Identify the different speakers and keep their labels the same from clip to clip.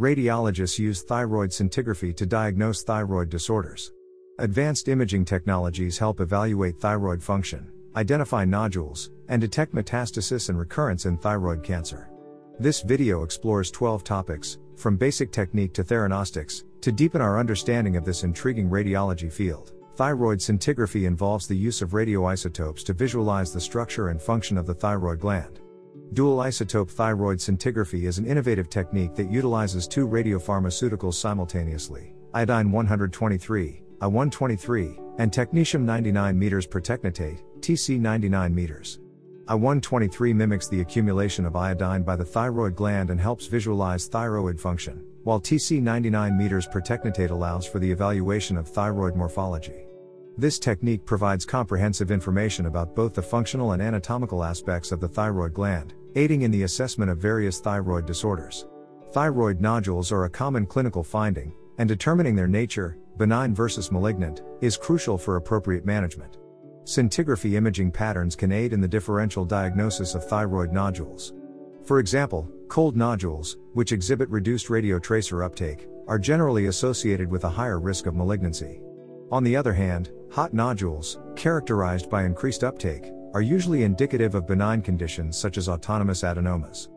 Speaker 1: Radiologists use thyroid scintigraphy to diagnose thyroid disorders. Advanced imaging technologies help evaluate thyroid function, identify nodules, and detect metastasis and recurrence in thyroid cancer. This video explores 12 topics, from basic technique to theranostics, to deepen our understanding of this intriguing radiology field. Thyroid scintigraphy involves the use of radioisotopes to visualize the structure and function of the thyroid gland. Dual isotope thyroid scintigraphy is an innovative technique that utilizes two radiopharmaceuticals simultaneously, iodine-123, I-123, and technetium 99 m per technetate, Tc 99 m. I-123 mimics the accumulation of iodine by the thyroid gland and helps visualize thyroid function, while Tc 99 m per technetate allows for the evaluation of thyroid morphology. This technique provides comprehensive information about both the functional and anatomical aspects of the thyroid gland, aiding in the assessment of various thyroid disorders. Thyroid nodules are a common clinical finding, and determining their nature, benign versus malignant, is crucial for appropriate management. Scintigraphy imaging patterns can aid in the differential diagnosis of thyroid nodules. For example, cold nodules, which exhibit reduced radiotracer uptake, are generally associated with a higher risk of malignancy. On the other hand, hot nodules, characterized by increased uptake, are usually indicative of benign conditions such as autonomous adenomas.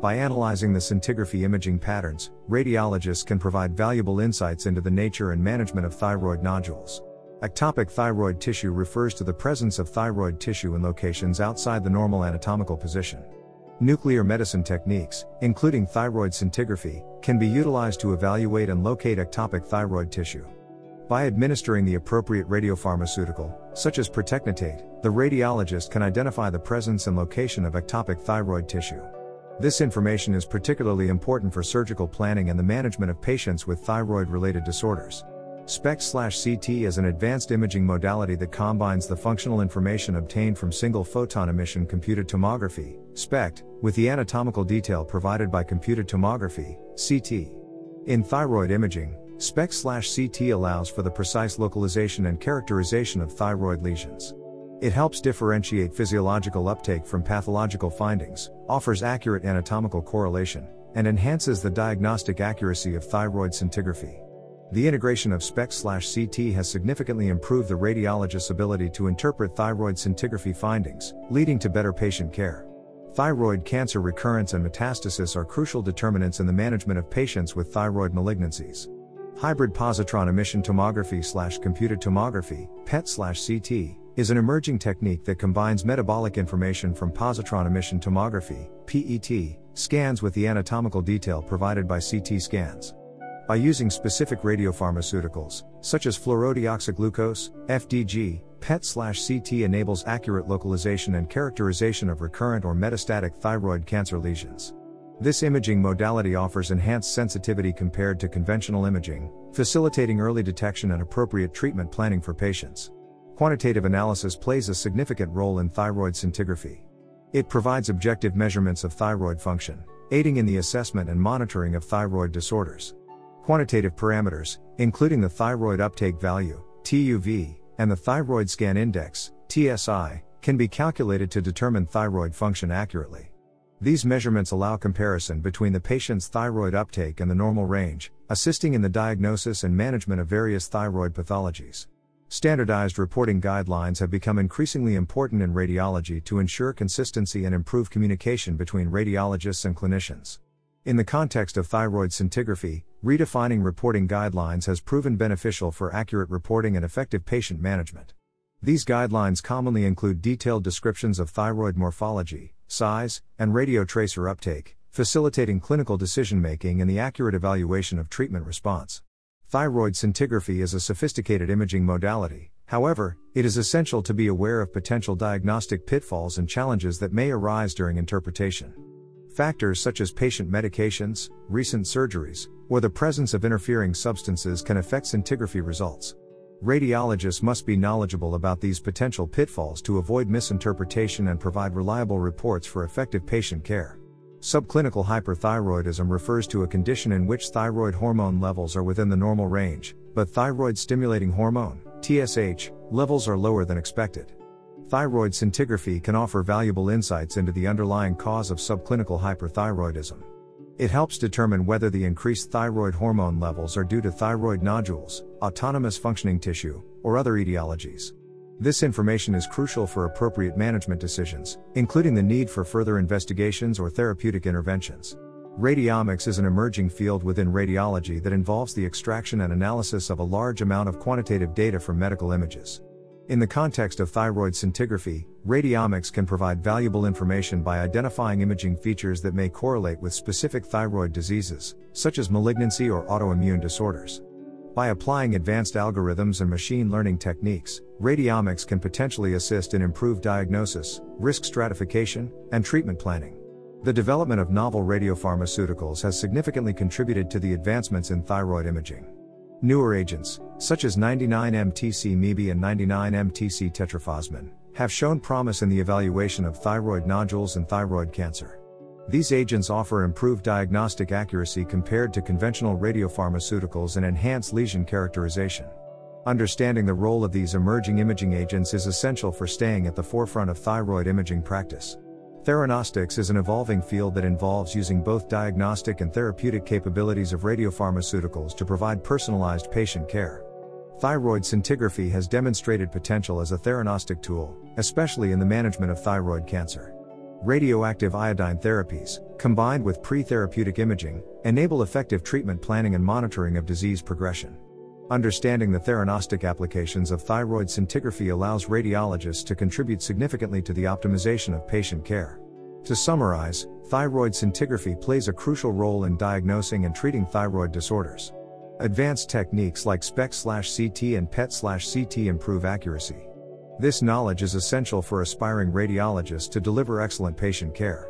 Speaker 1: By analyzing the scintigraphy imaging patterns, radiologists can provide valuable insights into the nature and management of thyroid nodules. Ectopic thyroid tissue refers to the presence of thyroid tissue in locations outside the normal anatomical position. Nuclear medicine techniques, including thyroid scintigraphy, can be utilized to evaluate and locate ectopic thyroid tissue. By administering the appropriate radiopharmaceutical, such as protecnetate, the radiologist can identify the presence and location of ectopic thyroid tissue. This information is particularly important for surgical planning and the management of patients with thyroid-related disorders. SPECT/CT is an advanced imaging modality that combines the functional information obtained from single-photon emission computed tomography, SPECT, with the anatomical detail provided by computed tomography, CT. In thyroid imaging, SPECT/CT allows for the precise localization and characterization of thyroid lesions. It helps differentiate physiological uptake from pathological findings, offers accurate anatomical correlation, and enhances the diagnostic accuracy of thyroid scintigraphy. The integration of SPECT/CT has significantly improved the radiologist's ability to interpret thyroid scintigraphy findings, leading to better patient care. Thyroid cancer recurrence and metastasis are crucial determinants in the management of patients with thyroid malignancies. Hybrid positron emission tomography/computed tomography, PET/CT, is an emerging technique that combines metabolic information from positron emission tomography, PET, scans with the anatomical detail provided by CT scans. By using specific radiopharmaceuticals, such as fluorodeoxyglucose, FDG, PET/CT enables accurate localization and characterization of recurrent or metastatic thyroid cancer lesions. This imaging modality offers enhanced sensitivity compared to conventional imaging, facilitating early detection and appropriate treatment planning for patients. Quantitative analysis plays a significant role in thyroid scintigraphy. It provides objective measurements of thyroid function, aiding in the assessment and monitoring of thyroid disorders. Quantitative parameters, including the thyroid uptake value, TUV, and the thyroid scan index, TSI, can be calculated to determine thyroid function accurately. These measurements allow comparison between the patient's thyroid uptake and the normal range, assisting in the diagnosis and management of various thyroid pathologies. Standardized reporting guidelines have become increasingly important in radiology to ensure consistency and improve communication between radiologists and clinicians. In the context of thyroid scintigraphy, redefining reporting guidelines has proven beneficial for accurate reporting and effective patient management. These guidelines commonly include detailed descriptions of thyroid morphology, size, and radiotracer uptake, facilitating clinical decision-making and the accurate evaluation of treatment response. Thyroid scintigraphy is a sophisticated imaging modality. However, it is essential to be aware of potential diagnostic pitfalls and challenges that may arise during interpretation. Factors such as patient medications, recent surgeries, or the presence of interfering substances can affect scintigraphy results. Radiologists must be knowledgeable about these potential pitfalls to avoid misinterpretation and provide reliable reports for effective patient care. Subclinical hyperthyroidism refers to a condition in which thyroid hormone levels are within the normal range, but thyroid stimulating hormone, TSH, levels are lower than expected. Thyroid scintigraphy can offer valuable insights into the underlying cause of subclinical hyperthyroidism. It helps determine whether the increased thyroid hormone levels are due to thyroid nodules, autonomous functioning tissue, or other etiologies. This information is crucial for appropriate management decisions, including the need for further investigations or therapeutic interventions. Radiomics is an emerging field within radiology that involves the extraction and analysis of a large amount of quantitative data from medical images. In the context of thyroid scintigraphy, radiomics can provide valuable information by identifying imaging features that may correlate with specific thyroid diseases, such as malignancy or autoimmune disorders. By applying advanced algorithms and machine learning techniques, radiomics can potentially assist in improved diagnosis, risk stratification, and treatment planning. The development of novel radiopharmaceuticals has significantly contributed to the advancements in thyroid imaging. Newer agents, such as 99-MTC-MeB and 99-MTC-tetrafosmin, have shown promise in the evaluation of thyroid nodules and thyroid cancer. These agents offer improved diagnostic accuracy compared to conventional radiopharmaceuticals and enhance lesion characterization. Understanding the role of these emerging imaging agents is essential for staying at the forefront of thyroid imaging practice. Theranostics is an evolving field that involves using both diagnostic and therapeutic capabilities of radiopharmaceuticals to provide personalized patient care. Thyroid scintigraphy has demonstrated potential as a theranostic tool, especially in the management of thyroid cancer. Radioactive iodine therapies, combined with pre-therapeutic imaging, enable effective treatment planning and monitoring of disease progression. Understanding the theranostic applications of thyroid scintigraphy allows radiologists to contribute significantly to the optimization of patient care. To summarize, thyroid scintigraphy plays a crucial role in diagnosing and treating thyroid disorders. Advanced techniques like SPECT/CT and PET/CT improve accuracy. This knowledge is essential for aspiring radiologists to deliver excellent patient care.